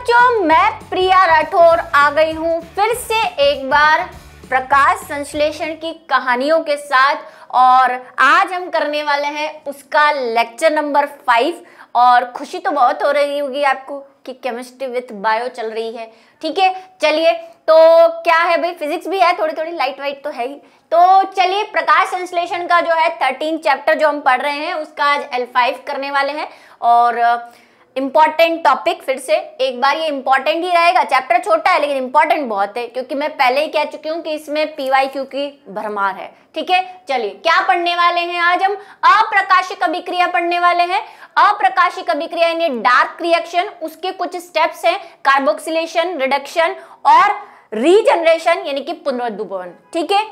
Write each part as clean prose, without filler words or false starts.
बच्चों, मैं प्रिया राठौर आ गई हूँ फिर से एक बार प्रकाश संश्लेषण की कहानियों के साथ। और आज हम करने वाले हैं उसका लेक्चर नंबर 5। और खुशी तो बहुत हो रही होगी आपको कि केमिस्ट्री विथ बायो चल रही है। ठीक है, चलिए। तो क्या है भाई, फिजिक्स भी है, थोड़ी थोड़ी लाइट वाइट तो है ही। तो चलिए, प्रकाश संश्लेषण का जो है 13 चैप्टर जो हम पढ़ रहे हैं उसका आज L5 करने वाले हैं। और इंपॉर्टेंट टॉपिक, फिर से एक बार ये इंपॉर्टेंट ही रहेगा। चैप्टर छोटा है लेकिन इंपॉर्टेंट बहुत है, क्योंकि मैं पहले ही कह चुकी हूँ कि इसमें PYQ की भरमार है। ठीक है, चलिए क्या पढ़ने वाले हैं आज हम? अप्रकाशिक अभिक्रिया पढ़ने वाले हैं। अप्रकाशिक अभिक्रिया यानी डार्क रिएक्शन, उसके कुछ स्टेप्स हैं, कार्बोक्सिलेशन, रिडक्शन और रीजनरेशन यानी कि पुनरुद्भवन। ठीक है,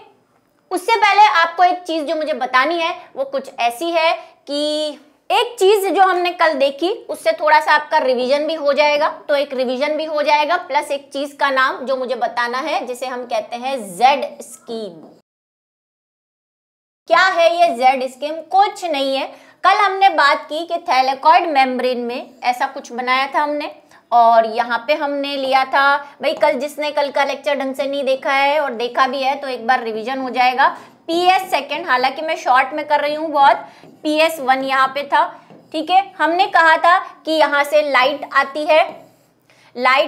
उससे पहले आपको एक चीज जो मुझे बतानी है वो कुछ ऐसी है कि एक चीज जो हमने कल देखी उससे थोड़ा सा आपका रिवीजन भी हो जाएगा। तो एक रिवीजन भी हो जाएगा प्लस एक चीज का नाम जो मुझे बताना है जिसे हम कहते हैं जेड स्कीम। क्या है ये जेड स्कीम? कुछ नहीं है, कल हमने बात की कि थैलेकॉइड मेम्ब्रेन में ऐसा कुछ बनाया था हमने, और यहाँ पे हमने लिया था भाई, कल जिसने कल का लेक्चर ढंग से नहीं देखा है और देखा भी है तो एक बार रिवीजन हो जाएगा। PS सेकेंड, हालांकि मैं शॉर्ट में कर रही हूँ बहुत, PS1 यहाँ पे था। ठीक है, हमने कहा था कि यहाँ से लाइट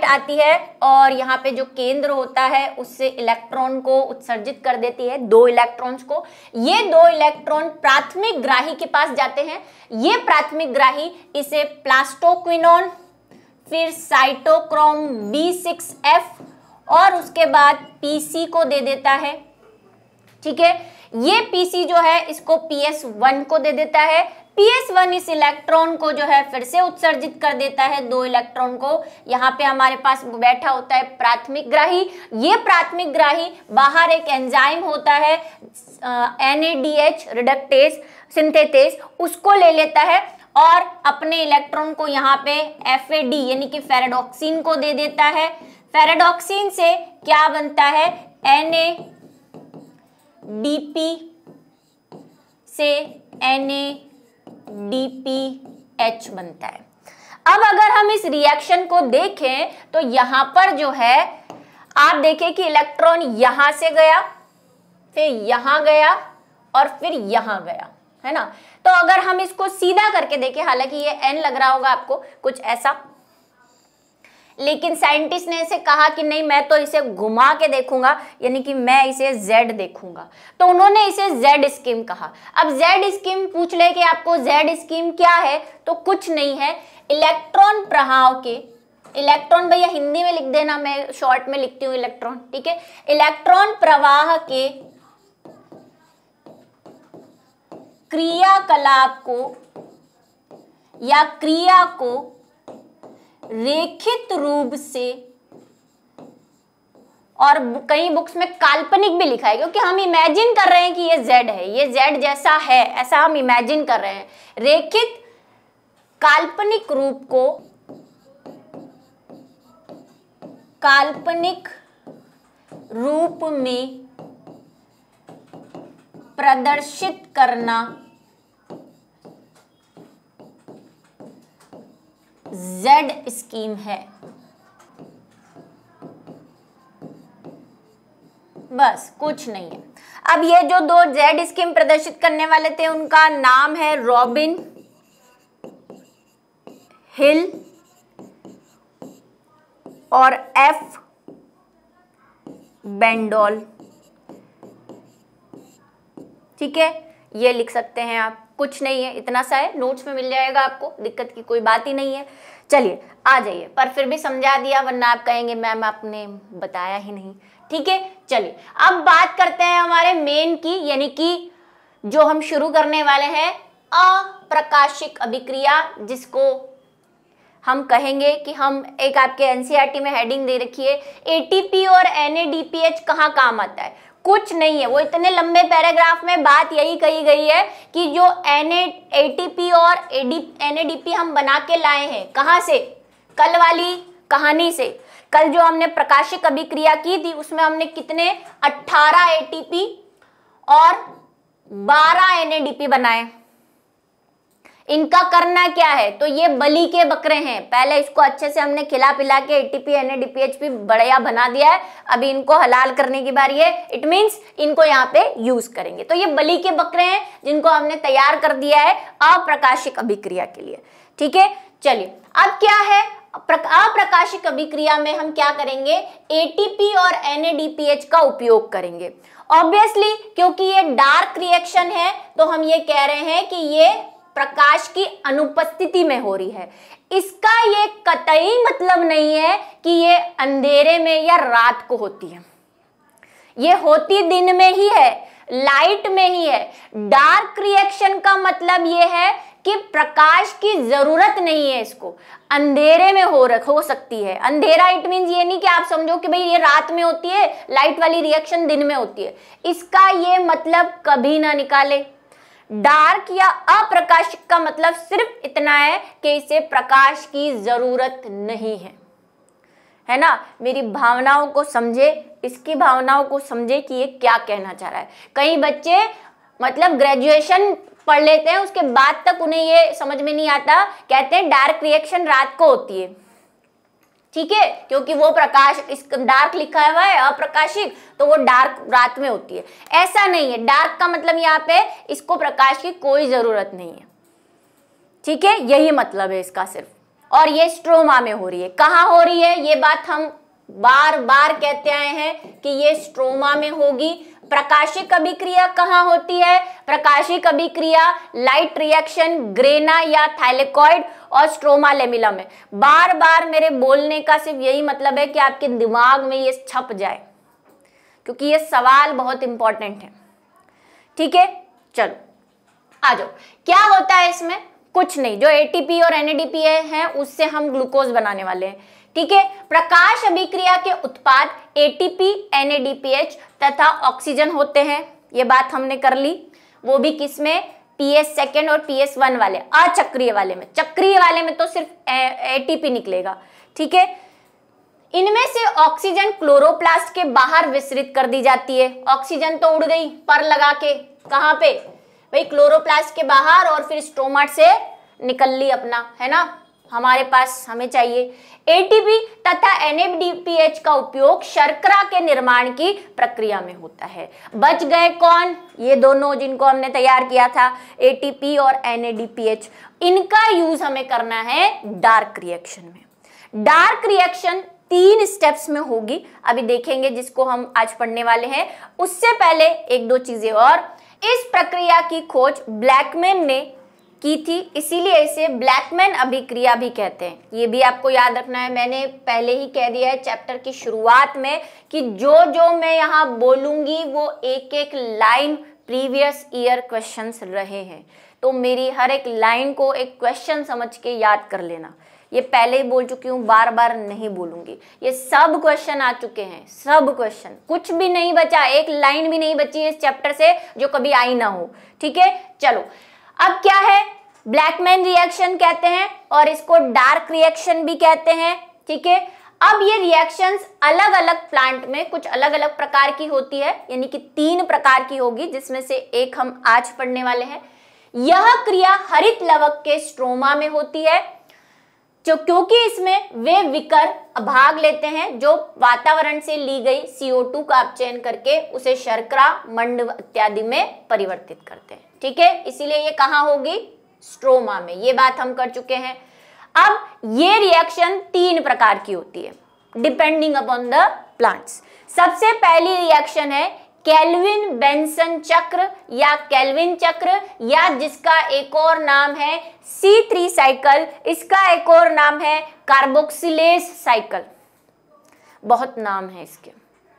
आती है और यहाँ पे जो केंद्र होता है उससे इलेक्ट्रॉन को उत्सर्जित कर देती है, 2 इलेक्ट्रॉन्स को। ये 2 इलेक्ट्रॉन प्राथमिक ग्राही के पास जाते हैं। ये प्राथमिक ग्राही इसे प्लास्टोक्विनोन, फिर साइटोक्रोम B6F और उसके बाद PC को दे देता है। ठीक है, ये PC जो है इसको PS1 को दे देता है। PS1 इस इलेक्ट्रॉन को जो है फिर से उत्सर्जित कर देता है, 2 इलेक्ट्रॉन को। यहाँ पे हमारे पास बैठा होता है प्राथमिक ग्राही। ये प्राथमिक ग्राही बाहर एक एंजाइम होता है NADH रिडक्टेज सिंथेटेज, उसको ले लेता है और अपने इलेक्ट्रॉन को यहाँ पे FAD यानी कि फेरेडॉक्सिन को दे देता है। फेरेडॉक्सिन से क्या बनता है? NADP से NADPH बनता है। अब अगर हम इस रिएक्शन को देखें तो यहां पर जो है आप देखें कि इलेक्ट्रॉन यहां से गया, फिर यहां गया और फिर यहां गया, है ना। तो अगर हम इसको सीधा करके देखें, हालांकि ये N लग रहा होगा आपको कुछ ऐसा, लेकिन साइंटिस्ट ने इसे कहा कि नहीं, मैं तो इसे घुमा के देखूंगा, यानी कि मैं इसे Z देखूंगा। तो उन्होंने इसे Z स्कीम कहा। अब Z स्कीम पूछ ले कि आपको Z स्कीम क्या है, तो कुछ नहीं है, इलेक्ट्रॉन प्रवाह के, इलेक्ट्रॉन भैया हिंदी में लिख देना, मैं शॉर्ट में लिखती हूँ इलेक्ट्रॉन। ठीक है, इलेक्ट्रॉन प्रवाह के क्रियाकलाप को या क्रिया को रेखित रूप से, और कई बुक्स में काल्पनिक भी लिखा है, क्योंकि हम इमेजिन कर रहे हैं कि ये Z है, ये Z जैसा है, ऐसा हम इमेजिन कर रहे हैं। रेखित काल्पनिक रूप को काल्पनिक रूप में प्रदर्शित करना Z स्कीम है। बस, कुछ नहीं है। अब ये जो 2 Z स्कीम प्रदर्शित करने वाले थे उनका नाम है रॉबिन हिल और F बेंडोल। ठीक है, ये लिख सकते हैं आप, कुछ नहीं है, इतना सा है, नोट्स में मिल जाएगा आपको, दिक्कत की कोई बात ही नहीं है। चलिए आ जाइए, पर फिर भी समझा दिया, वरना आप कहेंगे मैम आपने बताया ही नहीं। ठीक है, चलिए अब बात करते हैं हमारे मेन की, यानी कि जो हम शुरू करने वाले हैं अप्रकाशिक अभिक्रिया, जिसको हम कहेंगे कि हम एक आपके NCERT में हेडिंग दे रखी है, ATP और NADPH कहाँ काम आता है? कुछ नहीं है, वो इतने लंबे पैराग्राफ में बात यही कही गई है कि जो ATP और NADP हम बना के लाए हैं, कहाँ से? कल वाली कहानी से। कल जो हमने प्रकाशिक अभिक्रिया की थी उसमें हमने कितने 18 ATP और 12 NADP बनाए। इनका करना क्या है, तो ये बलि के बकरे हैं। पहले इसको अच्छे से हमने खिला पिला के एटीपी NADPH भी बढ़िया बना दिया है, अभी इनको हलाल करने की बारी है। इट मींस इनको यहाँ पे यूज करेंगे। तो ये बलि के बकरे हैं जिनको हमने तैयार कर दिया है अप्रकाशिक अभिक्रिया के लिए। ठीक है, चलिए अब क्या है, अप्रकाशिक अभिक्रिया में हम क्या करेंगे, एटीपी और NADPH का उपयोग करेंगे। ऑब्वियसली क्योंकि ये डार्क रिएक्शन है तो हम ये कह रहे हैं कि ये प्रकाश की अनुपस्थिति में हो रही है। इसका ये कतई मतलब नहीं है कि ये अंधेरे में या रात को होती है, ये होती दिन में ही है, लाइट में ही है। डार्क रिएक्शन का मतलब ये है कि प्रकाश की जरूरत नहीं है, इसको अंधेरे में हो सकती है। अंधेरा इट मींस ये नहीं कि आप समझो कि भाई ये रात में होती है, लाइट वाली रिएक्शन दिन में होती है, इसका ये मतलब कभी ना निकाले। डार्क या अप्रकाशिक का मतलब सिर्फ इतना है कि इसे प्रकाश की जरूरत नहीं है ना। मेरी भावनाओं को समझे, इसकी भावनाओं को समझे कि ये क्या कहना चाह रहा है। कई बच्चे मतलब ग्रेजुएशन पढ़ लेते हैं, उसके बाद तक उन्हें ये समझ में नहीं आता, कहते हैं डार्क रिएक्शन रात को होती है। ठीक है, क्योंकि वो प्रकाश, इस डार्क लिखा हुआ है अप्रकाशिक, तो वो डार्क रात में होती है। ऐसा नहीं है, डार्क का मतलब यहाँ पे इसको प्रकाश की कोई जरूरत नहीं है। ठीक है, यही मतलब है इसका सिर्फ। और ये स्ट्रोमा में हो रही है। कहाँ हो रही है, ये बात हम बार बार कहते आए हैं कि ये स्ट्रोमा में होगी। प्रकाशिक अभिक्रिया कहाँ होती है, प्रकाशिक अभिक्रिया लाइट रिएक्शन ग्रेना या थाइलेकॉइड और स्ट्रोमा लेमिला में। बार बार मेरे बोलने का सिर्फ यही मतलब है कि आपके दिमाग में ये छप जाए, क्योंकि ये सवाल बहुत इंपॉर्टेंट है। ठीक है, चलो आ जाओ। क्या होता है इसमें, कुछ नहीं, जो एटीपी और NADPH है उससे हम ग्लूकोज बनाने वाले हैं। ठीक है, प्रकाश अभिक्रिया के उत्पाद ATP, NADPH तथा ऑक्सीजन होते हैं, ये बात हमने कर ली। वो भी किसमें, PS2 और PS1 वाले, अचक्रिय वाले में। चक्रीय वाले में तो सिर्फ ATP निकलेगा। ठीक है, इनमें से ऑक्सीजन क्लोरोप्लास्ट के बाहर विसरित कर दी जाती है। ऑक्सीजन तो उड़ गई पर लगा के, कहाँ पे भाई, क्लोरोप्लास्ट के बाहर, और फिर स्टोमाट से निकल ली अपना, है ना, हमारे पास हमें चाहिए। एटीपी तथा NADPH का उपयोग शर्करा के निर्माण की प्रक्रिया में होता है। बच गए कौन, ये दोनों जिनको हमने तैयार किया था, ATP और NADPH। इनका यूज हमें करना है डार्क रिएक्शन में। डार्क रिएक्शन 3 स्टेप्स में होगी, अभी देखेंगे जिसको हम आज पढ़ने वाले हैं। उससे पहले एक दो चीजें और। इस प्रक्रिया की खोज ब्लैकमैन ने की थी, इसीलिए इसे ब्लैकमैन अभिक्रिया भी कहते हैं। ये भी आपको याद रखना है, मैंने पहले ही कह दिया है चैप्टर की शुरुआत में कि जो जो मैं यहाँ बोलूंगी वो एक एक लाइन प्रीवियस ईयर क्वेश्चंस रहे हैं, तो मेरी हर एक लाइन को एक क्वेश्चन समझ के याद कर लेना। ये पहले ही बोल चुकी हूँ, बार बार नहीं बोलूंगी। ये सब क्वेश्चन आ चुके हैं, सब क्वेश्चन, कुछ भी नहीं बचा, एक लाइन भी नहीं बची इस चैप्टर से जो कभी आई ना हो। ठीक है, चलो अब क्या है, ब्लैकमैन रिएक्शन कहते हैं और इसको डार्क रिएक्शन भी कहते हैं। ठीक है, अब ये रिएक्शंस अलग अलग प्लांट में कुछ अलग अलग प्रकार की होती है, यानी कि 3 प्रकार की होगी, जिसमें से एक हम आज पढ़ने वाले हैं। यह क्रिया हरित लवक के स्ट्रोमा में होती है, जो क्योंकि इसमें वे विकर भाग लेते हैं जो वातावरण से ली गई CO2 का अपचयन करके उसे शर्करा, मंड इत्यादि में परिवर्तित करते हैं। ठीक है, इसीलिए ये कहाँ होगी, स्ट्रोमा में। ये बात हम कर चुके हैं। अब ये रिएक्शन 3 प्रकार की होती है डिपेंडिंग अपॉन द प्लांट्स। सबसे पहली रिएक्शन है केल्विन बेंसन चक्र या केल्विन चक्र, या जिसका एक और नाम है C3 साइकिल, इसका एक और नाम है कार्बोक्सिलेज साइकिल, बहुत नाम है इसके।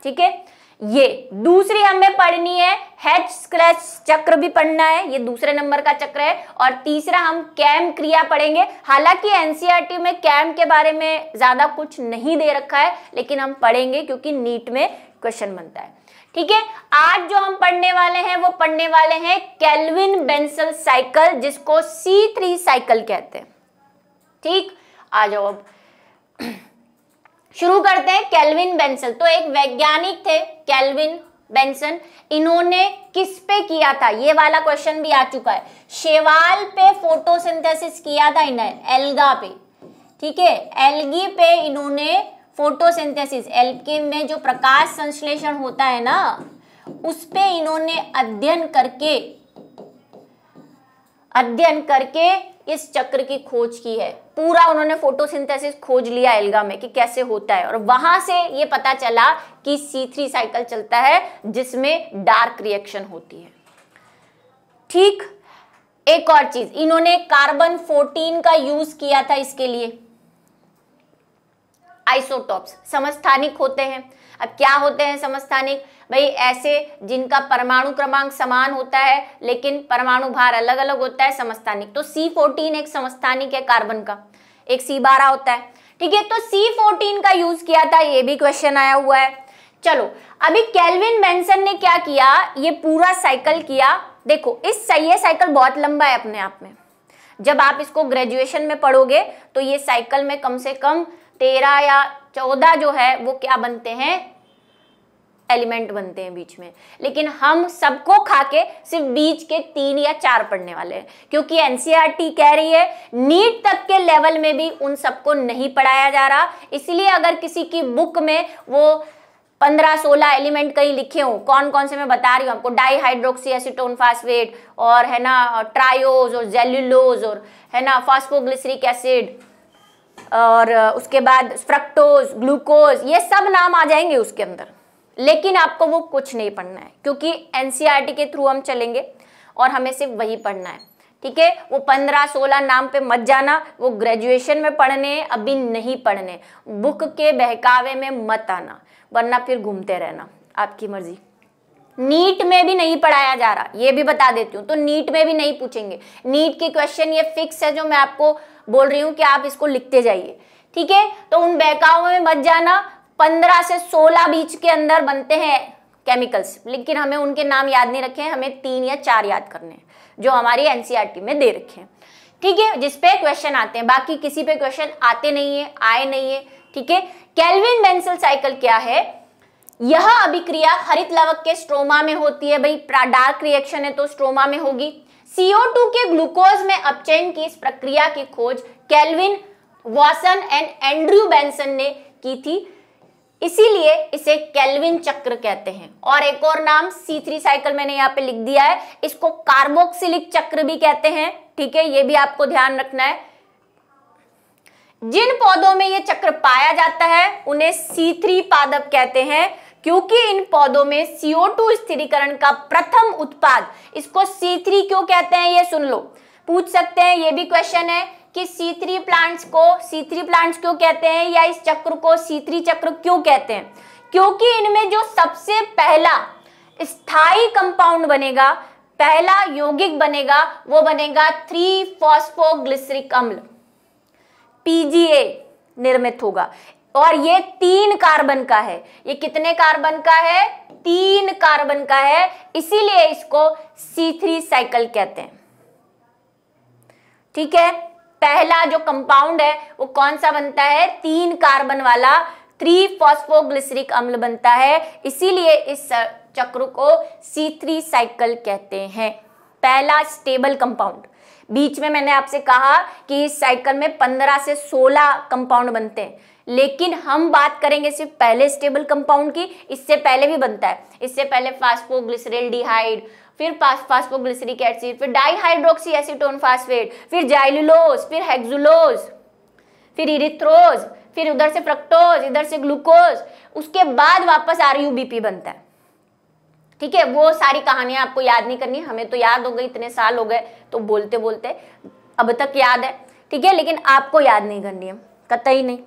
ठीक है, ये दूसरी हमें पढ़नी है हेच स्क्रैच चक्र भी पढ़ना है, ये दूसरे नंबर का चक्र है। और तीसरा हम कैम क्रिया पढ़ेंगे। हालांकि NCERT में कैम के बारे में ज्यादा कुछ नहीं दे रखा है, लेकिन हम पढ़ेंगे क्योंकि नीट में क्वेश्चन बनता है। ठीक है, आज जो हम पढ़ने वाले हैं वो पढ़ने वाले हैं केल्विन बेंसल साइकिल, जिसको C3 साइकिल कहते हैं। ठीक, आ जाओ अब शुरू करते हैं। केल्विन बेंसल तो एक वैज्ञानिक थे, केल्विन बेंसन, इन्होंने किस पे किया था? ये वाला क्वेश्चन भी आ चुका है। शैवाल पे फोटोसिंथेसिस किया था इन्हें, एल्गा पे, ठीक है, एल्गी पे इन्होंने फोटोसिंथेसिस, एल्गी में जो प्रकाश संश्लेषण होता है ना, उस पे इन्होंने अध्ययन करके इस चक्र की खोज की है। पूरा उन्होंने फोटोसिंथेसिस खोज लिया एल्गा में कि कैसे होता है, और वहां से ये पता चला कि C3 साइकिल चलता है जिसमें डार्क रिएक्शन होती है। ठीक, एक और चीज, इन्होंने कार्बन 14 का यूज किया था इसके लिए। आइसोटॉप्स समस्थानिक होते हैं। अब क्या होते हैं समस्थानिक? भाई ऐसे जिनका परमाणु क्रमांक समान होता है लेकिन परमाणु भार अलग अलग होता है, समस्थानिक। तो C14 एक समस्थानिक है कार्बन का, एक C12 होता है, ठीक है। तो C14 का यूज किया था, ये भी क्वेश्चन आया हुआ है। चलो, अभी केल्विन बेंसन ने क्या किया, ये पूरा साइकिल किया। देखो ये साइकिल बहुत लंबा है अपने आप में। जब आप इसको ग्रेजुएशन में पढ़ोगे तो ये साइकिल में कम से कम 13 या 14 जो है वो क्या बनते हैं, एलिमेंट बनते हैं बीच में। लेकिन हम सबको खाके सिर्फ बीच के 3 या 4 पढ़ने वाले हैं, क्योंकि एनसीईआरटी कह रही है नीट तक के लेवल में भी उन सबको नहीं पढ़ाया जा रहा। इसलिए अगर किसी की बुक में वो 15-16 एलिमेंट कहीं लिखे हो, कौन कौन से मैं बता रही हूँ आपको, डाईहाइड्रोक्सी एसीटोन फास्फेट, और है ना ट्रायोज और जेल्युलोज, और है ना फास्फोग्लिसरिक एसिड, और उसके बाद फ्रक्टोज, ग्लूकोज, ये सब नाम आ जाएंगे उसके अंदर। लेकिन आपको वो कुछ नहीं पढ़ना है, क्योंकि एनसीईआरटी के थ्रू हम चलेंगे और हमें सिर्फ वही पढ़ना है, ठीक है। वो 15-16 नाम पे मत जाना, वो ग्रेजुएशन में पढ़ने, अभी नहीं पढ़ने। बुक के बहकावे में मत आना, वरना फिर घूमते रहना, आपकी मर्जी। नीट में भी नहीं पढ़ाया जा रहा, ये भी बता देती हूँ। तो नीट में भी नहीं पूछेंगे, नीट के क्वेश्चन ये फिक्स है, जो मैं आपको बोल रही हूँ कि आप इसको लिखते जाइए, ठीक है। तो उन बहकावों में मत जाना। 15 से 16 बीच के अंदर बनते हैं केमिकल्स, लेकिन हमें उनके नाम याद नहीं रखे हैं, हमें 3 या 4 याद करने हैं जो हमारी एनसीईआरटी में दे रखे हैं, ठीक है, जिसपे क्वेश्चन आते हैं। बाकी किसी पे क्वेश्चन आते नहीं है, आए नहीं है, ठीक है। केल्विन बेंसल साइकिल क्या है? यह अभिक्रिया हरित लवक के स्ट्रोमा में होती है। भाई डार्क रिएक्शन है तो स्ट्रोमा में होगी। CO2 के ग्लूकोज में अपचयन की इस प्रक्रिया की खोज केल्विन, वॉसन एंड एंड्रयू बेंसन ने की थी, इसीलिए इसे केल्विन चक्र कहते हैं। और एक और नाम C3 साइकिल मैंने यहाँ पे लिख दिया है, इसको कार्बोक्सिलिक चक्र भी कहते हैं, ठीक है, ये भी आपको ध्यान रखना है। जिन पौधों में ये चक्र पाया जाता है उन्हें C3 पादप कहते हैं, क्योंकि इन पौधों में CO2 स्थिरीकरण का प्रथम उत्पाद, इसको C3 क्यों कहते हैं ये सुन लो, पूछ सकते हैं, ये भी क्वेश्चन है कि C3 प्लांट्स क्यों कहते हैं, या इस चक्र को C3 चक्र क्यों कहते हैं? क्योंकि इनमें जो सबसे पहला स्थायी कंपाउंड बनेगा, पहला यौगिक बनेगा, वो बनेगा 3-फॉस्फोग्लिसरिक अम्ल, PGA निर्मित होगा। और ये 3 कार्बन का है। ये कितने कार्बन का है? 3 कार्बन का है, इसीलिए इसको C3 साइकिल कहते हैं, ठीक है। पहला जो कंपाउंड है वो कौन सा बनता है? 3 कार्बन वाला 3-फॉस्फोग्लिसरिक अम्ल बनता है, इसीलिए इस चक्र को C3 साइकिल कहते हैं। पहला स्टेबल कंपाउंड। बीच में मैंने आपसे कहा कि इस साइकिल में 15 से 16 कंपाउंड बनते हैं, लेकिन हम बात करेंगे सिर्फ पहले स्टेबल कंपाउंड की। इससे पहले भी बनता है, इससे पहले फास्फोग्लिसरल्डिहाइड, फिर फास्फोग्लिसरिक एसिड, फिर डाईहाइड्रोक्सी एसीटोन फास्फेट, फिर जाइलुलोज, फिर हेक्सुलोज, फिर इरिथ्रोज, फिर उधर से फ्रक्टोज, इधर से ग्लूकोज, उसके बाद वापस RUBP बनता है, ठीक है। वो सारी कहानियां आपको याद नहीं करनी, हमें तो याद हो गई, इतने साल हो गए तो बोलते बोलते अब तक याद है, ठीक है, लेकिन आपको याद नहीं करनी है, कतई नहीं।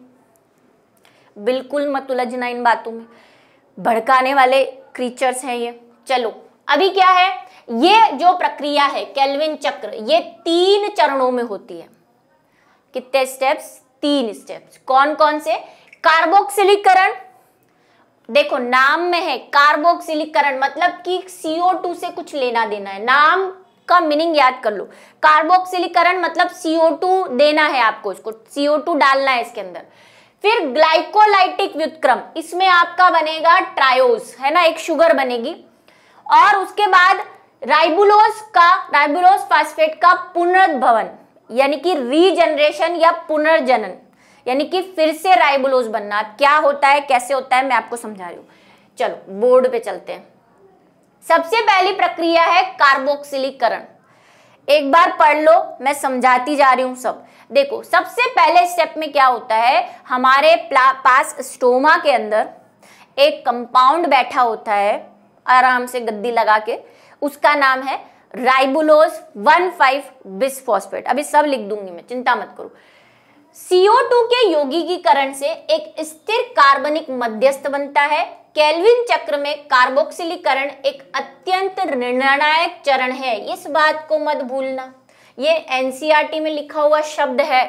बिल्कुल मत उलझना इन बातों में, भड़काने वाले क्रीचर्स हैं ये। चलो अभी क्या है, ये जो प्रक्रिया है केल्विन चक्र, ये 3 चरणों में होती है। कितने स्टेप्स? 3 स्टेप्स। कौन कौन से? कार्बोक्सिलीकरण, देखो नाम में है कार्बोक्सिलीकरण, मतलब कि CO2 से कुछ लेना देना है, नाम का मीनिंग याद कर लो। कार्बोक्सिलीकरण मतलब CO2 देना है आपको, इसको CO2 डालना है इसके अंदर। फिर ग्लाइकोलाइटिक व्युत्क्रम, इसमें आपका बनेगा ट्रायोज, है ना, एक शुगर बनेगी। और उसके बाद राइबुलोज फास्फेट का पुनर्भवन, यानी कि रीजनरेशन या पुनर्जनन, यानी कि फिर से राइबुलोज बनना। क्या होता है, कैसे होता है, मैं आपको समझा रही हूं। चलो बोर्ड पे चलते हैं। सबसे पहली प्रक्रिया है कार्बोक्सिलीकरण। एक बार पढ़ लो, मैं समझाती जा रही हूं सब। देखो, सबसे पहले स्टेप में क्या होता है, हमारे पास स्टोमा के अंदर एक कंपाउंड बैठा होता है, आराम से गद्दी लगा के, उसका नाम है राइबुलोज 1,5 बिसफॉस्फेट। अभी सब लिख दूंगी मैं, चिंता मत करो। CO2 के यौगिकीकरण से एक स्थिर कार्बनिक मध्यस्थ बनता है। केल्विन चक्र में कार्बोक्सिलीकरण एक अत्यंत निर्णायक चरण है, इस बात को मत भूलना। ये NCERT में लिखा हुआ शब्द है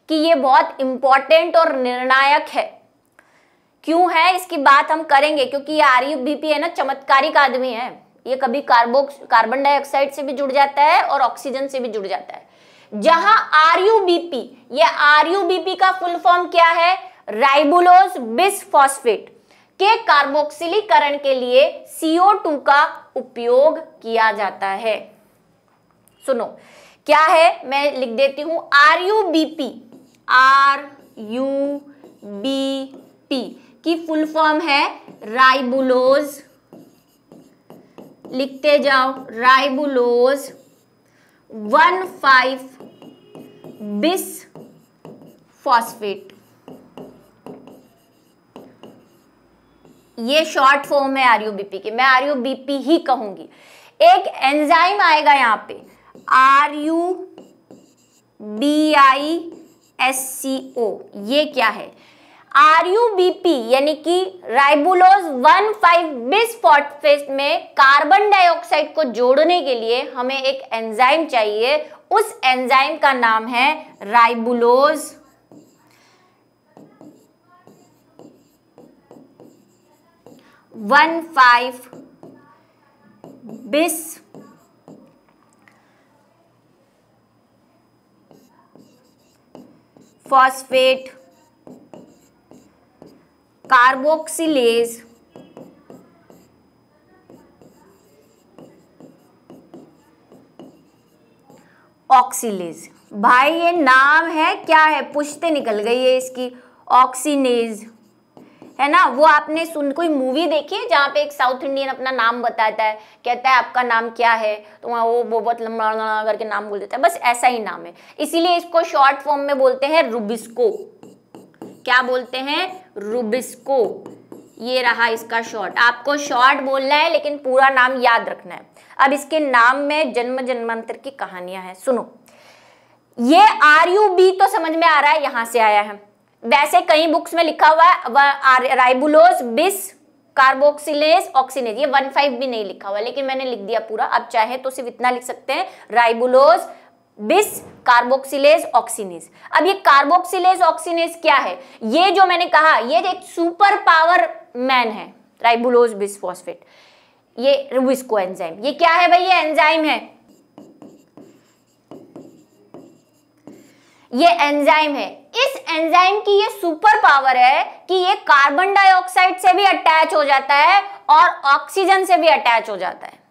कि ये बहुत इंपॉर्टेंट और निर्णायक है। क्यों है, इसकी बात हम करेंगे, क्योंकि ये RUBP है ना, चमत्कारिक आदमी है। ये कभी कार्बन डाइऑक्साइड से भी जुड़ जाता है और ऑक्सीजन से भी जुड़ जाता है। जहां RUBP, ये RUBP का फुल फॉर्म क्या है, राइबुलोज बिसफॉस्फेट के कार्बोक्सिलीकरण के लिए CO2 का उपयोग किया जाता है। सुनो क्या है, मैं लिख देती हूं। RUBP की फुल फॉर्म है राइबुलोज, लिखते जाओ, राइबुलोज 1,5 बिसफॉस्फेट। ये शॉर्ट फॉर्म है RUBP की, मैं RUBP ही कहूंगी। एक एंजाइम आएगा यहाँ पे RUBISCO, ये क्या है, RUBP यानी कि राइबुलोज 1,5 बिसफॉस्फेट में कार्बन डाइऑक्साइड को जोड़ने के लिए हमें एक एंजाइम चाहिए। उस एंजाइम का नाम है राइबुलोज 1,5 बिसफॉस्फेट कार्बोक्सिलेज ऑक्सीलेज। भाई ये नाम है, क्या है, पुश्ते निकल गई है इसकी, ऑक्सीनेज, है ना। वो आपने कोई मूवी देखी है जहाँ पे एक साउथ इंडियन अपना नाम बताता है, कहता है आपका नाम क्या है, तो वहाँ वो बहुत लंबा करके नाम बोल देता है, बस ऐसा ही नाम है। इसीलिए इसको शॉर्ट फॉर्म में बोलते हैं रुबिस्को। क्या बोलते हैं, रुबिस्को। ये रहा इसका शॉर्ट। आपको शॉर्ट बोलना है लेकिन पूरा नाम याद रखना है। अब इसके नाम में जन्म जन्मांतर की कहानियां हैं, सुनो। ये RUB तो समझ में आ रहा है, यहां से आया है। वैसे कई बुक्स में लिखा हुआ है राइबुलोज बिस कार्बोक्सिलेज ऑक्सीनेज, ये 1,5 भी नहीं लिखा हुआ, लेकिन मैंने लिख दिया पूरा। अब चाहे तो सिर्फ इतना लिख सकते हैं, राइबुलोज बिस कार्बोक्सिलेज ऑक्सीनेज। अब ये कार्बोक्सिलेज ऑक्सीनेज क्या है, ये जो मैंने कहा, ये एक सुपर पावर मैन है, राइबुलोज बिसफॉस्फेट, ये रुबिस्को एंजाइम। ये क्या है भाई, ये एंजाइम है, ये एंजाइम है। इस एंजाइम की ये सुपर पावर है कि ये कार्बन डाइऑक्साइड से भी अटैच हो जाता है और ऑक्सीजन से भी अटैच हो जाता है।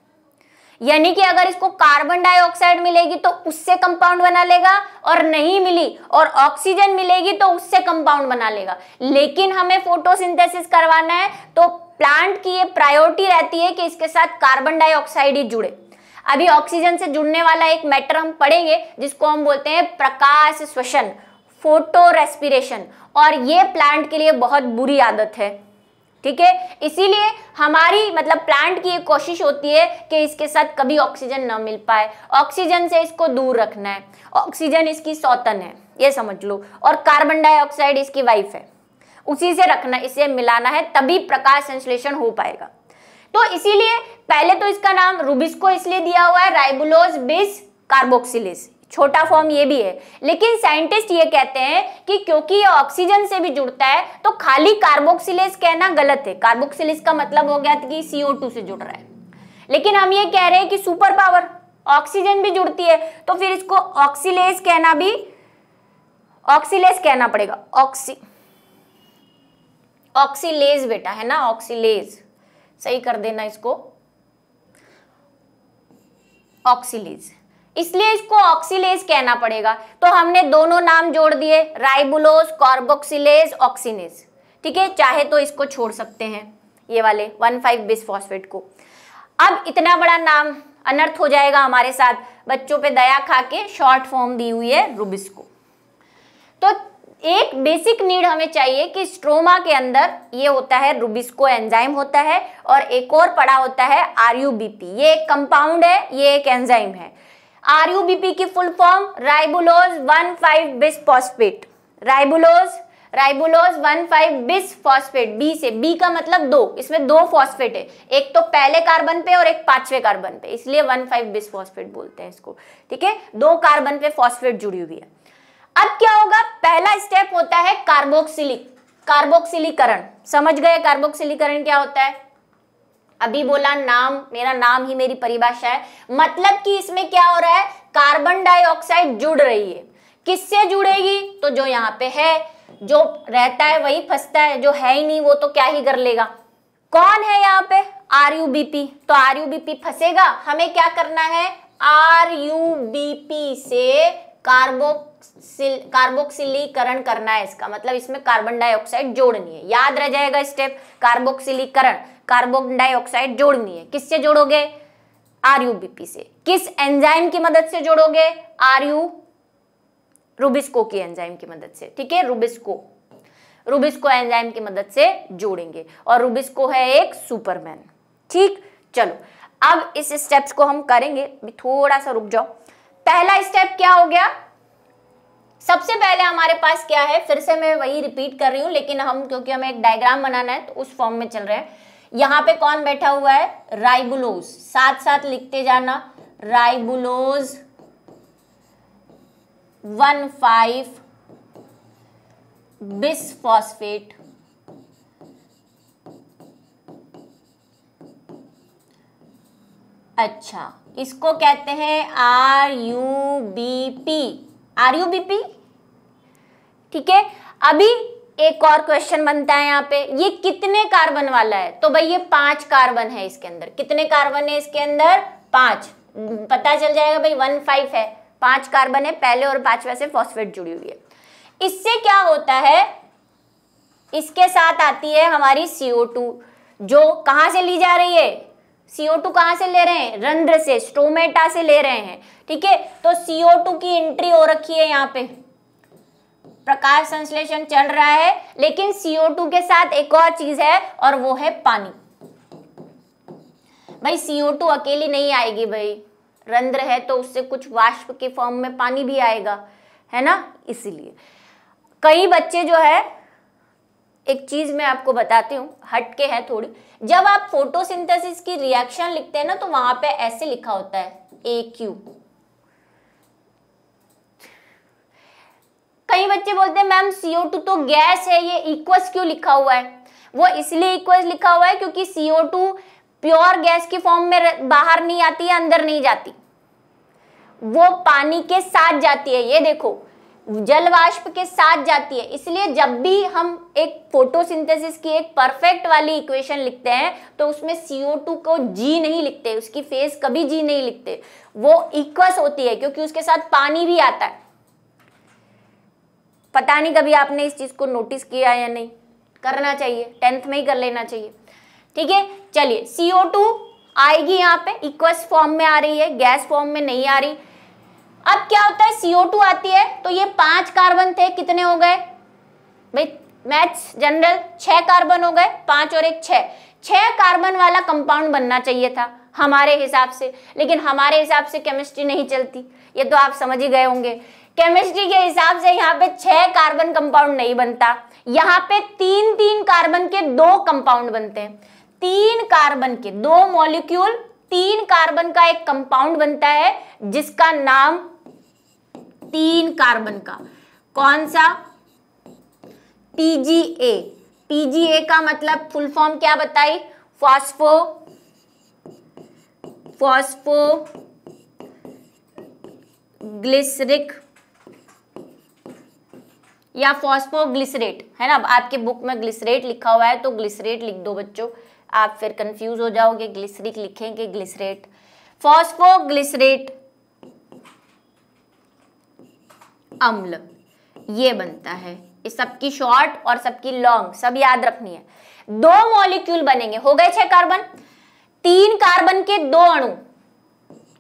यानी कि अगर इसको कार्बन डाइऑक्साइड मिलेगी तो उससे कंपाउंड बना लेगा, और नहीं मिली और ऑक्सीजन मिलेगी तो उससे कंपाउंड बना लेगा। लेकिन हमें फोटोसिंथेसिस करवाना है तो प्लांट की ये प्रायोरिटी रहती है कि इसके साथ कार्बन डाइऑक्साइड ही जुड़े। अभी ऑक्सीजन से जुड़ने वाला एक मैटर हम पढ़ेंगे जिसको हम बोलते हैं प्रकाश श्वसन, फोटो रेस्पिरेशन, और ये प्लांट के लिए बहुत बुरी आदत है, ठीक है। इसीलिए हमारी मतलब प्लांट की एक कोशिश होती है कि इसके साथ कभी ऑक्सीजन ना मिल पाए, ऑक्सीजन से इसको दूर रखना है। ऑक्सीजन इसकी सौतन है, ये समझ लो, और कार्बन डाइऑक्साइड इसकी वाइफ है, उसी से रखना, इसे मिलाना है, तभी प्रकाश संश्लेषण हो पाएगा। तो इसीलिए पहले तो इसका नाम रुबिस्को इसलिए दिया हुआ है, राइबुलोज बिस कार्बोक्सिलेज, छोटा फॉर्म ये भी है। लेकिन साइंटिस्ट ये कहते हैं कि क्योंकि ये ऑक्सीजन से भी जुड़ता है तो खाली कार्बोक्सिलेज कहना गलत है। कार्बोक्सिलेज का मतलब हो गया कि CO2 से जुड़ रहा है, लेकिन हम ये कह रहे हैं कि सुपर पावर, ऑक्सीजन भी जुड़ती है, तो फिर इसको ऑक्सीलेज कहना भी, ऑक्सीलेज कहना पड़ेगा, ऑक्सीलेज बेटा, है ना, ऑक्सीलेज, सही कर देना इसको, ऑक्सीलेज, इसलिए इसको ऑक्सीलेज कहना पड़ेगा। तो हमने दोनों नाम जोड़ दिए, राइबुलोज, कार्बोक्सिलेज, ऑक्सीनेज, ठीक है। चाहे तो इसको छोड़ सकते हैं, ये वाले 1,5-बिसफॉस्फेट को। अब इतना बड़ा नाम अनर्थ हो जाएगा हमारे साथ, बच्चों पे दया खा के शॉर्ट फॉर्म दी हुई है रुबिस्को। तो एक बेसिक नीड हमें चाहिए कि स्ट्रोमा के अंदर ये होता है रुबिस्को एंजाइम होता है, और एक और पड़ा होता है RUBP, ये एक कंपाउंड है, ये एक एंजाइम है। RUBP की फुल फॉर्म राइबुलोज 1,5-बिसफॉस्फेट, राइबुलोज 1,5-बिसफॉस्फेट, बी से, बी का मतलब 2, इसमें 2 फॉस्फेट है, एक तो पहले कार्बन पे और एक 5वें कार्बन पे, इसलिए 1,5-बिसफॉस्फेट बोलते हैं इसको, ठीक है। 2 कार्बन पे फॉस्फेट जुड़ी हुई है। अब क्या होगा, पहला स्टेप होता है कार्बोक्सिलीकरण। समझ गए कार्बोक्सिलीकरण क्या होता है? अभी बोला नाम, मेरा नाम ही मेरी परिभाषा है, मतलब कि इसमें क्या हो रहा है, कार्बन डाइऑक्साइड जुड़ रही है। किससे जुड़ेगी? तो जो यहाँ पे है, जो रहता है वही फंसता है, जो है ही नहीं वो तो क्या ही कर लेगा। कौन है यहाँ पे? RUBP, तो RUBP फंसेगा, हमें क्या करना है, RUBP से कार्बोक्सिलीकरण करना है, इसका मतलब इसमें कार्बन डाइऑक्साइड जोड़नी है। याद रह जाएगा स्टेप, कार्बोक्सिलीकरण, कार्बन डाइऑक्साइड जोड़नी है। किससे जोड़ोगे? RUBP से। किस एंजाइम की मदद से जोड़ोगे? रुबिस्को की एंजाइम की मदद से, ठीक है, रुबिस्को एंजाइम की मदद से जोड़ेंगे, और रुबिस्को है एक सुपरमैन, ठीक। चलो अब इस स्टेप्स को हम करेंगे, थोड़ा सा रुक जाओ। पहला स्टेप क्या हो गया, सबसे पहले हमारे पास क्या है, फिर से मैं वही रिपीट कर रही हूं, लेकिन हम क्योंकि हमें एक डायग्राम बनाना है तो उस फॉर्म में चल रहे हैं। यहाँ पे कौन बैठा हुआ है? राइबुलोज, साथ साथ लिखते जाना, राइबुलोज 1,5-बिसफॉस्फेट, अच्छा इसको कहते हैं RUBP, ठीक है। अभी एक और क्वेश्चन बनता है यहाँ पे, ये कितने कार्बन वाला है? तो भाई ये 5 कार्बन है इसके अंदर। कितने कार्बन है इसके अंदर? 5। पता चल जाएगा भाई 1,5 है, 5 कार्बन है, पहले और 5वें से फॉस्फेट जुड़ी हुई है। इससे क्या होता है, इसके साथ आती है हमारी CO2, जो कहां से ली जा रही है? CO2 कहां से ले रहे हैं? रंध्र से, स्टोमेटा से ले रहे हैं, ठीक है। तो CO2 की एंट्री हो रखी है यहाँ पे, प्रकाश संश्लेषण चल रहा है, लेकिन CO2 के साथ एक और चीज है, और वो है पानी। भाई CO2 अकेली नहीं आएगी, भाई रंध्र है तो उससे कुछ वाष्प के फॉर्म में पानी भी आएगा, है ना। इसीलिए कई बच्चे जो है, एक चीज मैं आपको बताती हूँ, हटके है थोड़ी, जब आप फोटोसिंथेसिस की रिएक्शन लिखते हैं ना, तो वहां पे ऐसे लिखा होता है AQ। कई बच्चे बोलते हैं मैम CO2 तो गैस है, ये इक्वस क्यों लिखा हुआ है? वो इसलिए इक्वस लिखा हुआ है क्योंकि CO2 प्योर गैस की फॉर्म में बाहर नहीं आती है, अंदर नहीं जाती, वो पानी के साथ जाती है। ये देखो, जल वाष्प के साथ जाती है। इसलिए जब भी हम एक फोटोसिंथेसिस की एक परफेक्ट वाली इक्वेशन लिखते हैं, तो उसमें CO2 को G नहीं लिखते, उसकी फेस कभी G नहीं लिखते, वो इक्वस होती है, क्योंकि उसके साथ पानी भी आता है। पता नहीं कभी आपने इस चीज को नोटिस किया या नहीं, करना चाहिए, 10th में ही कर लेना चाहिए, ठीक है। चलिए CO2 आएगी, यहाँ पे इक्वस फॉर्म में आ रही है, गैस फॉर्म में नहीं आ रही। अब क्या होता है, CO2 आती है तो ये 5 कार्बन थे, कितने हो गए भाई, मैथ्स जनरल, 6 कार्बन हो गए, 5 और 1 6 कार्बन वाला कंपाउंड बनना चाहिए था हमारे हिसाब से, लेकिन हमारे हिसाब से केमिस्ट्री नहीं चलती, ये तो आप समझ ही गए होंगे। केमिस्ट्री के हिसाब से यहाँ पे 6 कार्बन कंपाउंड नहीं बनता, यहाँ पे 3 कार्बन के 2 कंपाउंड बनते हैं। 3 कार्बन के 2 मॉलिक्यूल, 3 कार्बन का एक कंपाउंड बनता है, जिसका नाम 3 कार्बन का, कौन सा? PGA। PGA का मतलब फुल फॉर्म क्या बताई? ग्लिसरिक या फॉस्फोग्लिसरेट, है ना। आपके बुक में ग्लिसरेट लिखा हुआ है तो ग्लिसरेट लिख दो बच्चों, आप फिर कंफ्यूज हो जाओगे, ग्लिसरिक लिखेंगे ग्लिसरेट। फॉस्फोग्लिसरेट अम्ल ये बनता है। इस सबकी शॉर्ट और सबकी लॉन्ग सब याद रखनी है। 2 मॉलिक्यूल बनेंगे, हो गए 6 कार्बन, 3 कार्बन के 2 अणु।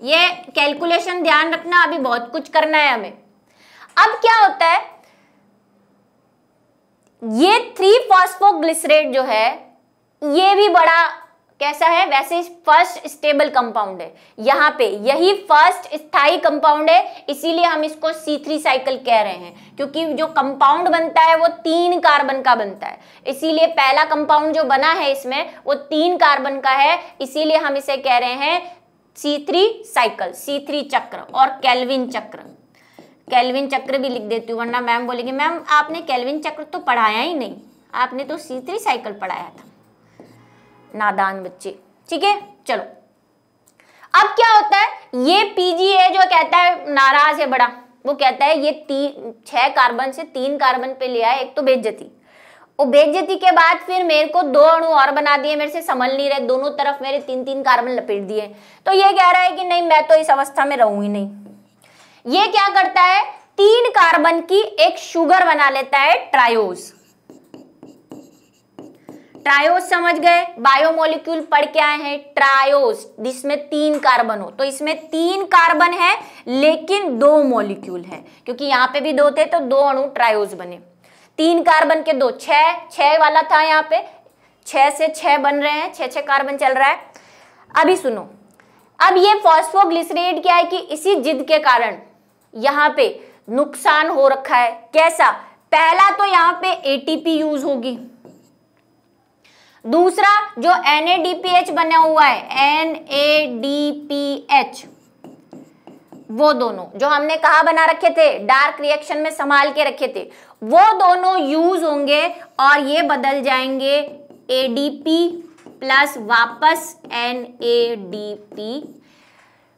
ये कैलकुलेशन ध्यान रखना, अभी बहुत कुछ करना है हमें। अब क्या होता है, ये 3-फॉस्फोग्लिसरेट जो है ये भी बड़ा कैसा है, वैसे फर्स्ट स्टेबल कंपाउंड है, यहाँ पे यही फर्स्ट स्थायी कंपाउंड है, इसीलिए हम इसको C3 साइकिल कह रहे हैं, क्योंकि जो कंपाउंड बनता है वो 3 कार्बन का बनता है, इसीलिए पहला कंपाउंड जो बना है इसमें वो 3 कार्बन का है, इसीलिए हम इसे कह रहे हैं C3 साइकिल, C3 चक्र और केल्विन चक्र। केल्विन चक्र भी लिख देती हूँ, वरना मैम बोलेंगे मैम आपने केल्विन चक्र तो पढ़ाया ही नहीं, आपने तो C3 साइकिल पढ़ाया था, नादान बच्चे। ठीक है, चलो अब क्या होता है, ये PgA जो कहता है नाराज है बड़ा, वो कहता है ये 6 कार्बन से 3 कार्बन पे ले आए, एक तो बेइज्जती, और बेइज्जती के बाद फिर मेरे को 2 अणु और बना दिए, मेरे से संभल नहीं रहे, दोनों तरफ मेरे 3-3 कार्बन लपेट दिए, तो ये कह रहा है कि नहीं मैं तो इस अवस्था में रहूं ही नहीं। ये क्या करता है, 3 कार्बन की एक शुगर बना लेता है, ट्रायोज। ट्रायोज समझ गए, बायोमोलिक्यूल पढ़ के आए हैं, ट्रायोज जिसमें 3 कार्बन हो, तो इसमें 3 कार्बन है लेकिन 2 मॉलिक्यूल है, क्योंकि यहाँ पे भी 2 थे तो 2 अणु ट्रायोज बने। 3 कार्बन के 2, 6 वाला था, यहाँ पे 6 से 6 बन रहे हैं, 6 कार्बन चल रहा है। अभी सुनो, अब ये फॉस्फोग्लिसरेट क्या है कि इसी जिद के कारण यहाँ पे नुकसान हो रखा है। कैसा, पहला तो यहाँ पे ATP यूज होगी, दूसरा जो NADPH बना हुआ है, NADPH, वो दोनों जो हमने कहा बना रखे थे, डार्क रिएक्शन में संभाल के रखे थे, वो दोनों यूज होंगे और ये बदल जाएंगे ADP प्लस वापस NADP,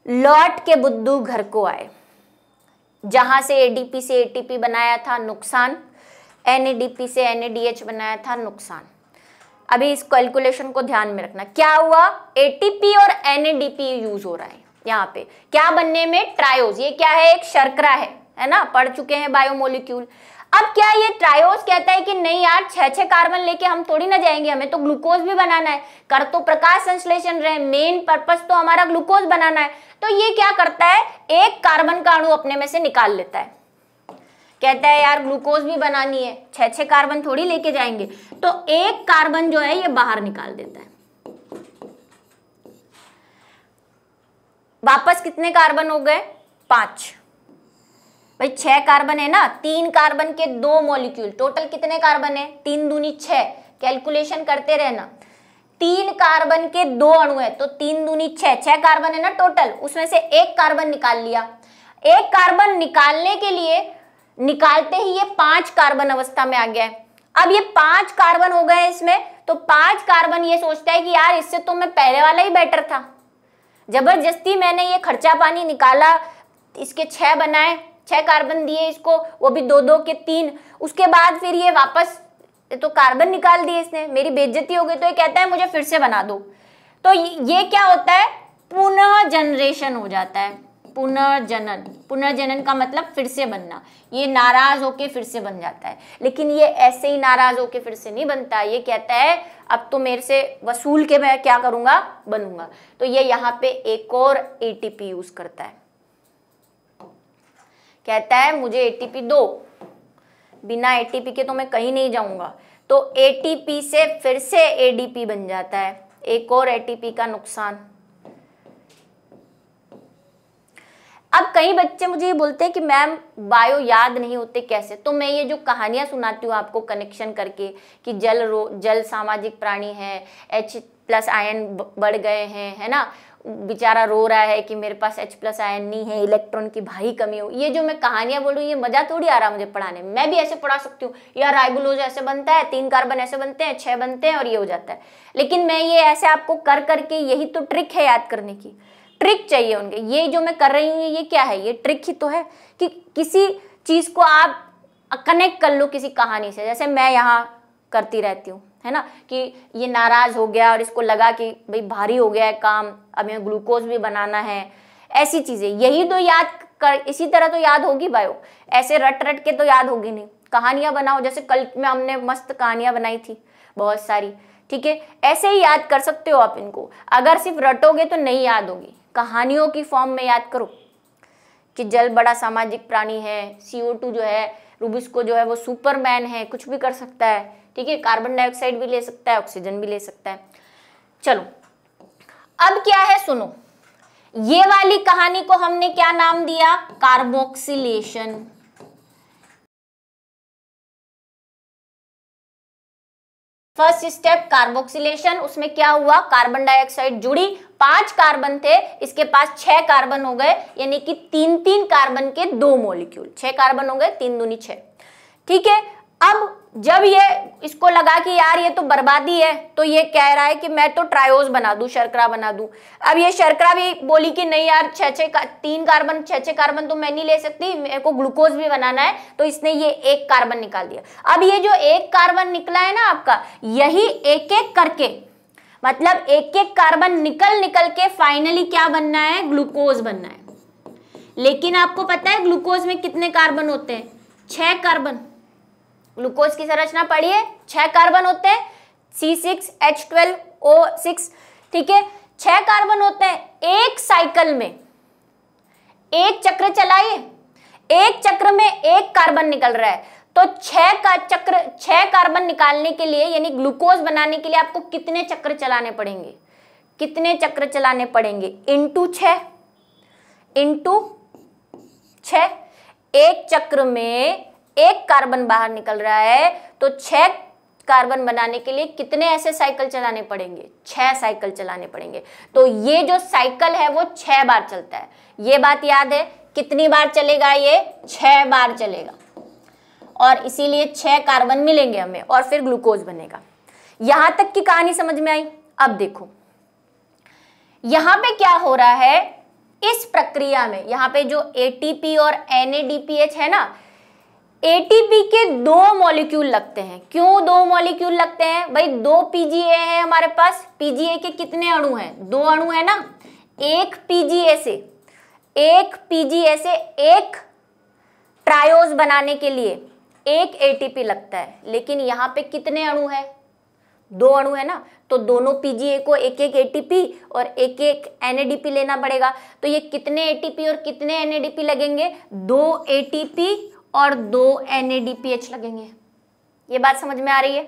लौट के बुद्धू घर को आए। जहां से ADP से ATP बनाया था नुकसान, NADP से NADH बनाया था नुकसान। अभी इस कैलकुलेशन को ध्यान में रखना, क्या हुआ, ATP और NADP यूज हो रहा है यहाँ पे, क्या बनने में, ट्रायोज। ये क्या है, एक शर्करा है ना, पढ़ चुके हैं बायोमोलिक्यूल। अब क्या ये ट्रायोज कहता है कि नहीं यार 6 कार्बन लेके हम थोड़ी ना जाएंगे, हमें तो ग्लूकोज भी बनाना है, कर तो प्रकाश संश्लेषण रहे, मेन पर्पस तो हमारा ग्लूकोज बनाना है। तो ये क्या करता है, 1 कार्बन का अणु अपने में से निकाल लेता है, कहता है यार ग्लूकोज भी बनानी है, 6 कार्बन थोड़ी लेके जाएंगे, तो 1 कार्बन जो है ये बाहर निकाल देता है। वापस कितने कार्बन हो गए, 5। भाई 6 कार्बन है ना, 3 कार्बन के 2 मॉलिक्यूल, टोटल कितने कार्बन है, 3 दूनी 6, कैलकुलेशन करते रहना। 3 कार्बन के 2 अणु है तो 3 दूनी 6 कार्बन है ना टोटल, उसमें से 1 कार्बन निकाल लिया। 1 कार्बन निकालने के लिए निकालते ही ये 5 कार्बन अवस्था में आ गया है। अब ये 5 कार्बन हो गए इसमें, तो 5 कार्बन ये सोचता है कि यार इससे तो मैं पहले वाला ही बेटर था, जबरदस्ती मैंने ये खर्चा पानी निकाला, इसके 6 बनाए, 6 कार्बन दिए इसको, वो भी 2-2 के 3, उसके बाद फिर ये वापस तो कार्बन निकाल दिए इसने, मेरी बेइज्जती हो गई, तो ये कहता है मुझे फिर से बना दो। तो ये क्या होता है, पुनः जनरेशन हो जाता है, पुनर्जनन। पुनर्जनन का मतलब फिर से बनना, ये नाराज होके फिर से बन जाता है, लेकिन ये ऐसे ही नाराज होके फिर से नहीं बनता, ये कहता है अब तो मेरे से वसूल के मैं क्या करूंगा, बनूंगा। तो ये यहाँ पे एक और ATP यूज करता है, कहता है मुझे ATP दो, बिना ATP के तो मैं कहीं नहीं जाऊंगा। तो ATP से फिर से ADP बन जाता है, एक और ATP का नुकसान। अब कई बच्चे मुझे ये बोलते हैं कि मैम बायो याद नहीं होते कैसे, तो मैं ये जो कहानियां सुनाती हूँ आपको कनेक्शन करके कि जल सामाजिक प्राणी है, H+ आयन बढ़ गए हैं, है ना, बेचारा रो रहा है कि मेरे पास H+ आयन नहीं है, इलेक्ट्रॉन की भारी कमी हो। ये जो मैं कहानियां बोल रही हूँ ये मजा थोड़ी आ रहा मुझे पढ़ाने में, मैं भी ऐसे पढ़ा सकती हूँ, यार राइबोलोज ऐसे बनता है, 3 कार्बन ऐसे बनते हैं, 6 बनते हैं और ये हो जाता है। लेकिन मैं ये ऐसे आपको कर करके, यही तो ट्रिक है याद करने की, ट्रिक चाहिए उनके। ये जो मैं कर रही हूँ ये क्या है, ये ट्रिक ही तो है कि किसी चीज को आप कनेक्ट कर लो किसी कहानी से, जैसे मैं यहाँ करती रहती हूँ, है ना, कि ये नाराज हो गया और इसको लगा कि भाई भारी हो गया है काम, अब यहाँ ग्लूकोज भी बनाना है, ऐसी चीजें, यही तो याद कर, इसी तरह तो याद होगी बायो, ऐसे रट रट के तो याद होगी नहीं। कहानियां बनाओ, जैसे कल में हमने मस्त कहानियां बनाई थी बहुत सारी, ठीक है, ऐसे ही याद कर सकते हो आप इनको। अगर सिर्फ रटोगे तो नहीं याद होगी, कहानियों की फॉर्म में याद करो कि जल बड़ा सामाजिक प्राणी है, CO2 जो है, रूबिस्को जो है वो सुपरमैन है, कुछ भी कर सकता है, ठीक है, कार्बन डाइऑक्साइड भी ले सकता है, ऑक्सीजन भी ले सकता है। चलो अब क्या है सुनो, ये वाली कहानी को हमने क्या नाम दिया, कार्बोक्सिलेशन। फर्स्ट स्टेप कार्बोक्सिलेशन, उसमें क्या हुआ, कार्बन डाइऑक्साइड जुड़ी, 5 कार्बन थे, इसके पास 6 कार्बन हो गए, यानी कि 3-3 कार्बन के 2 मॉलिक्यूल, 6 कार्बन हो गए, 3 दूनी 6, ठीक है। अब जब ये इसको लगा कि यार ये तो बर्बादी है, तो ये कह रहा है कि मैं तो ट्रायोज बना दूं, शर्करा बना दूं। अब ये शर्करा भी बोली कि नहीं यार, 3 कार्बन 6 कार्बन तो मैं नहीं ले सकती, मेरे को ग्लूकोज भी बनाना है, तो इसने ये 1 कार्बन निकाल दिया। अब ये जो 1 कार्बन निकला है ना आपका, यही एक एक करके, मतलब एक एक कार्बन निकल के फाइनली क्या बनना है, ग्लूकोज बनना है। लेकिन आपको पता है ग्लूकोज में कितने कार्बन होते हैं, 6 कार्बन। ग्लूकोज की संरचना पढ़िए, 6 कार्बन होते हैं, C6H12O6, ठीक है, 6 कार्बन होते हैं। एक साइकिल में, एक चक्र चलाइए, एक चक्र में 1 कार्बन निकल रहा है, तो 6 कार्बन निकालने के लिए, यानी ग्लूकोज बनाने के लिए आपको कितने चक्र चलाने पड़ेंगे, कितने चक्र चलाने पड़ेंगे, इंटू 6। एक चक्र में 1 कार्बन बाहर निकल रहा है, तो 6 कार्बन बनाने के लिए कितने ऐसे साइकिल चलाने पड़ेंगे, 6 साइकिल चलाने पड़ेंगे। तो ये जो साइकिल है वो 6 बार चलता है, ये बात याद है। कितनी बार चलेगा ये, 6 बार चलेगा, और इसीलिए 6 कार्बन मिलेंगे हमें, और फिर ग्लूकोज बनेगा। यहां तक की कहानी समझ में आई। अब देखो यहां पे क्या हो रहा है, इस प्रक्रिया में यहाँ पे जो ATP और NADPH है ना, ATP के 2 मॉलिक्यूल लगते हैं। क्यों 2 मॉलिक्यूल लगते हैं भाई, 2 PGA है हमारे पास, PGA के कितने अणु हैं, 2 अणु है ना, एक PGA से एक ट्रायोज बनाने के लिए 1 ATP लगता है। लेकिन यहाँ पे कितने अणु है, 2 अणु है ना, तो दोनों PGA को 1-1 ATP और 1-1 NADP लेना पड़ेगा। तो ये कितने ATP और कितने NADP लगेंगे, 2 ATP और 2 NADPH लगेंगे। ये बात समझ में आ रही है।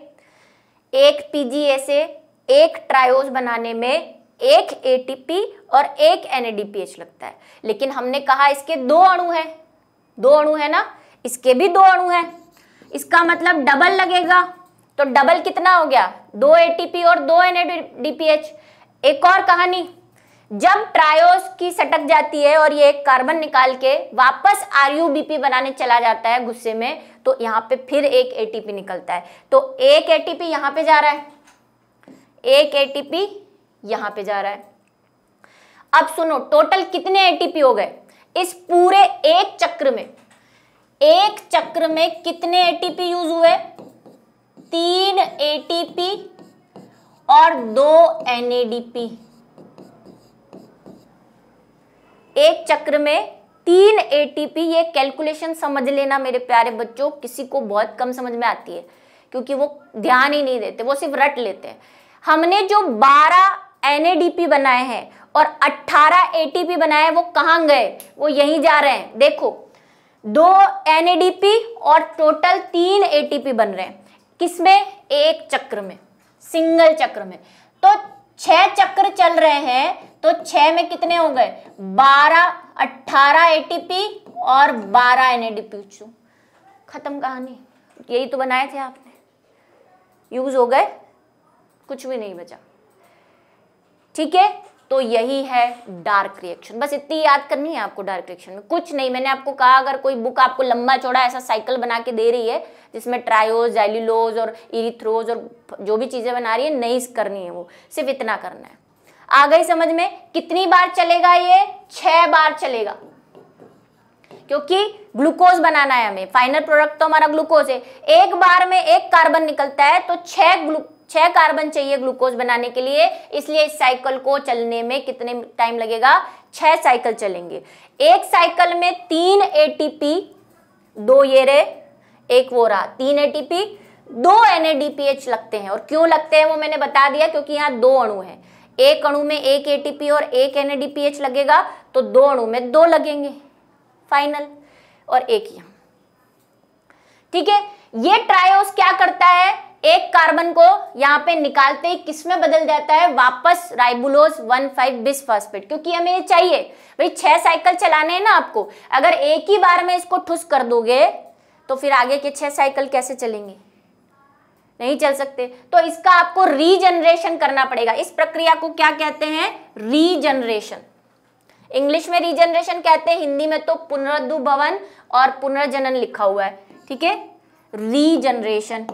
एक PGA से 1 ट्रायोज बनाने में 1 ATP और 1 NADPH लगता है। लेकिन हमने कहा इसके 2 अणु हैं, 2 अणु है ना, इसके भी 2 अणु हैं, इसका मतलब डबल लगेगा। तो डबल कितना हो गया, 2 ATP और 2 NADPH। एक और कहानी, जब ट्रायोज की सटक जाती है और ये एक कार्बन निकाल के वापस RUBP बनाने चला जाता है गुस्से में, तो यहाँ पे फिर 1 ATP निकलता है। तो 1 ATP यहाँ पे जा रहा है, 1 ATP यहाँ पे जा रहा है। अब सुनो टोटल कितने ATP हो गए इस पूरे एक चक्र में, एक चक्र में कितने ATP यूज हुए, 3 ATP और 2 NADP। एक चक्र में 3 ATP। ये कैलकुलेशन समझ लेना मेरे प्यारे बच्चों, किसी को बहुत कम समझ में आती है क्योंकि वो ध्यान ही नहीं देते, वो सिर्फ रट लेते हैं। हमने जो 12 NADP बनाए हैं और 18 ATP बनाए, वो कहाँ गए, वो यहीं जा रहे हैं। देखो 2 NADP और टोटल 3 ATP बन रहे हैं, किसमें, एक चक्र में, सिंगल चक्र में। तो 6 चक्र चल रहे हैं, तो 6 में कितने हो गए, 12, 18 ATP और 12 NADPH। खत्म कहानी, यही तो बनाए थे आपने, यूज हो गए, कुछ भी नहीं बचा। ठीक है, तो यही है डार्क रिएक्शन। बस इतनी याद करनी है आपको डार्क रिएक्शन में, कुछ नहीं। मैंने आपको कहा अगर कोई बुक आपको लंबा चौड़ा ऐसा साइकिल बना के दे रही है जिसमें ट्रायोज, जाइलुलोज और इरिथ्रोज और जो भी चीजें बना रही है, नहीं करनी है, वो सिर्फ इतना करना है। आ गई समझ में। कितनी बार चलेगा ये, 6 बार चलेगा। क्योंकि ग्लूकोज बनाना है हमें, फाइनल प्रोडक्ट तो हमारा ग्लूकोज है। एक बार में एक कार्बन निकलता है तो 6 कार्बन चाहिए ग्लूकोज बनाने के लिए, इसलिए इस साइकिल को चलने में कितने टाइम लगेगा, 6 साइकिल चलेंगे। एक साइकिल में 3 ATP, 2 ये रहे, एक वो रहा, 3 ATP 2 NADPH लगते हैं। और क्यों लगते हैं वो मैंने बता दिया, क्योंकि यहाँ 2 अणु हैं, एक अणु में 1 ATP और 1 NADPH लगेगा, तो 2 अणु में 2 लगेंगे फाइनल, और एक यहाँ। ठीक है, ये ट्रायोस क्या करता है, एक कार्बन को यहाँ पे निकालते ही किस में बदल जाता है, वापस राइबोलोज 1,5 बिसफॉस्फेट, क्योंकि हमें ये चाहिए भाई 6 साइकिल चलाने हैं ना आपको। अगर एक ही बार में इसको ठुस कर दोगे तो फिर आगे के 6 साइकिल कैसे चलेंगे, नहीं चल सकते। तो इसका आपको रीजनरेशन करना पड़ेगा। इस प्रक्रिया को क्या कहते हैं, रीजनरेशन। इंग्लिश में रीजनरेशन कहते हैं, हिंदी में तो पुनरुद्भवन और पुनर्जनन लिखा हुआ है। ठीक है, रीजनरेशन।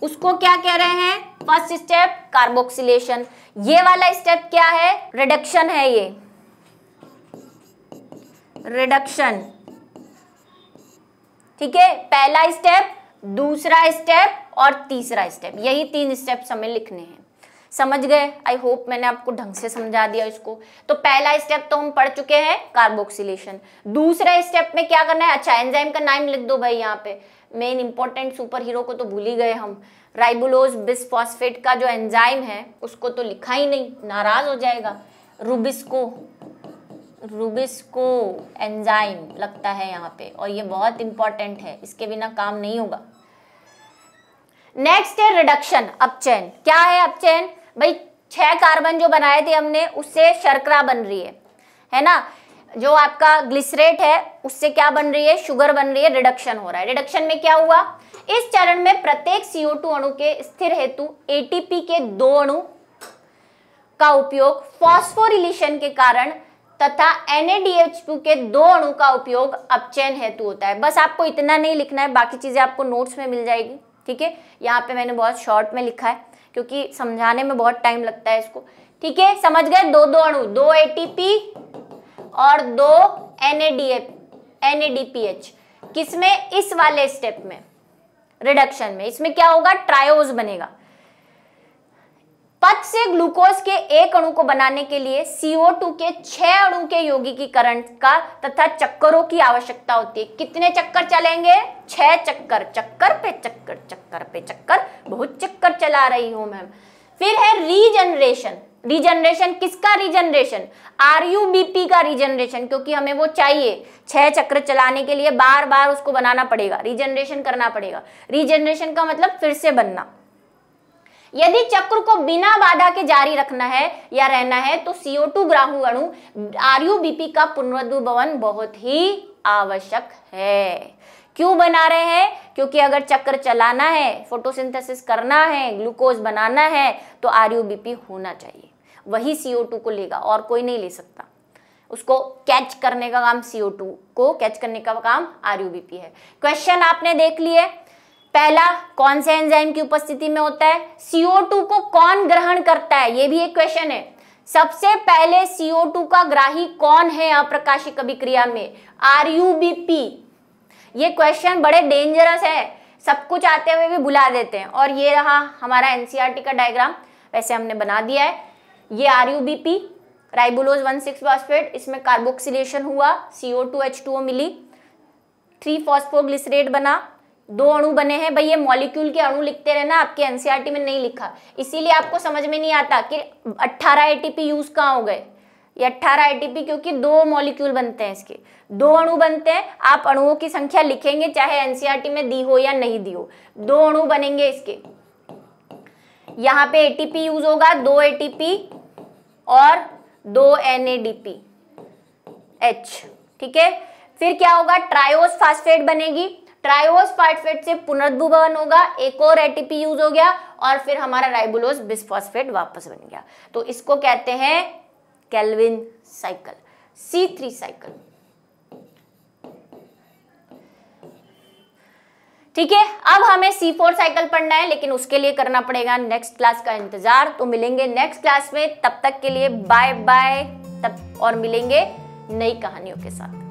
उसको क्या कह रहे हैं, फर्स्ट स्टेप कार्बोक्सिलेशन। ये वाला स्टेप क्या है, रिडक्शन है, ये रिडक्शन। ठीक है, पहला स्टेप, दूसरा स्टेप और तीसरा स्टेप, यही 3 स्टेप्स हमें लिखने हैं। समझ गए, आई होप मैंने आपको ढंग से समझा दिया इसको। तो पहला स्टेप तो हम पढ़ चुके हैं, कार्बोक्सिलेशन। दूसरे स्टेप में क्या करना है, अच्छा एंजाइम का नाम लिख दो भाई, यहाँ पे मेन इंपॉर्टेंट सुपर हीरो को तो भूल ही गए हम। राइबोलोज बिसफॉस्फेट का जो एंजाइम है उसको तो लिखा ही नहीं, नाराज हो जाएगा। रुबिस्को एंजाइम लगता है यहाँ पे, और ये बहुत इंपॉर्टेंट है, इसके बिना काम नहीं होगा। नेक्स्ट है रिडक्शन, अपचयन। क्या है अपचयन, भाई 6 कार्बन जो बनाए थे हमने उससे शर्करा बन रही है ना, जो आपका ग्लिसरेट है उससे क्या बन रही है, शुगर बन रही है, रिडक्शन हो रहा है। रिडक्शन में क्या हुआ, इस चरण में प्रत्येक CO2 अणु के स्थिर हेतु ATP के 2 अणु का उपयोग फॉस्फोरिलेशन के कारण तथा NADH2 के 2 अणु का उपयोग अपचयन हेतु होता है। बस आपको इतना नहीं लिखना है, बाकी चीजें आपको नोट्स में मिल जाएगी। ठीक है, यहाँ पे मैंने बहुत शॉर्ट में लिखा है क्योंकि समझाने में बहुत टाइम लगता है इसको। ठीक है, समझ गए, 2 अणु, 2 ATP और 2 NADPH। किसमें, इस वाले स्टेप में, रिडक्शन में। इसमें क्या होगा, ट्रायोज बनेगा। पथ से ग्लूकोज के 1 अणु को बनाने के लिए CO2 के 6 अणु के यौगिकीकरण का तथा चक्करों की आवश्यकता होती है। कितने चक्कर चलेंगे, 6 चक्कर, चक्कर पे चक्कर, चक्कर पे चक्कर, बहुत चक्कर चला रही हूं मैम। फिर है रीजनरेशन। रीजनरेशन किसका, रीजनरेशन RUBP का रीजनरेशन, क्योंकि हमें वो चाहिए 6 चक्र चलाने के लिए, बार बार उसको बनाना पड़ेगा, रीजनरेशन करना पड़ेगा। रीजनरेशन का मतलब फिर से बनना। यदि चक्र को बिना बाधा के जारी रखना है या रहना है तो CO2 ग्राहु अणु RUBP का पुनरुद्भवन बहुत ही आवश्यक है। क्यों बना रहे हैं, क्योंकि अगर चक्र चलाना है, फोटोसिंथेसिस करना है, ग्लूकोज बनाना है तो RUBP होना चाहिए। वही CO2 को लेगा और कोई नहीं ले सकता। उसको कैच करने का काम, CO2 को कैच करने का काम RUBP है। क्वेश्चन आपने देख लिए। पहला, कौन से एंजाइम की उपस्थिति में होता है, CO2 को कौन ग्रहण करता है, ये भी एक क्वेश्चन है। सबसे पहले CO2 का ग्राही कौन है अप्रकाशिक अभिक्रिया में, RUBP। ये क्वेश्चन बड़े डेंजरस है, सब कुछ आते हुए भी भुला देते हैं। और ये रहा हमारा NCERT का डायग्राम, वैसे हमने बना दिया है। ये RUBP, राइबोलोज 1,6-फॉस्फेट, इसमें कार्बोक्सिलेशन हुआ, CO2H2O मिली, 3-फॉस्फोग्लिसरेट बना, 2 अणु बने हैं। भाई ये मॉलिक्यूल के अणु लिखते रहना, आपके NCERT में नहीं लिखा, इसीलिए आपको समझ में नहीं आता कि 18 ATP यूज कहाँ हो गए। ये 18 ATP क्योंकि 2 मॉलिक्यूल बनते हैं, इसके 2 अणु बनते हैं। आप अणुओं की संख्या लिखेंगे चाहे NCERT में दी हो या नहीं दी हो, 2 अणु बनेंगे इसके। यहाँ पे ATP यूज होगा, 2 ATP और 2 NADPH। ठीक है, फिर क्या होगा, ट्रायोस फास्फेट बनेगी। ट्रायोस फास्फेट से पुनरुद्भवन होगा, एक और ATP यूज हो गया और फिर हमारा राइबोलोज बिसफॉस्फेट वापस बन गया। तो इसको कहते हैं केल्विन साइकिल, C3 साइकिल। ठीक है, अब हमें C4 साइकिल पढ़ना है, लेकिन उसके लिए करना पड़ेगा नेक्स्ट क्लास का इंतजार। तो मिलेंगे नेक्स्ट क्लास में, तब तक के लिए बाय बाय। और मिलेंगे नई कहानियों के साथ।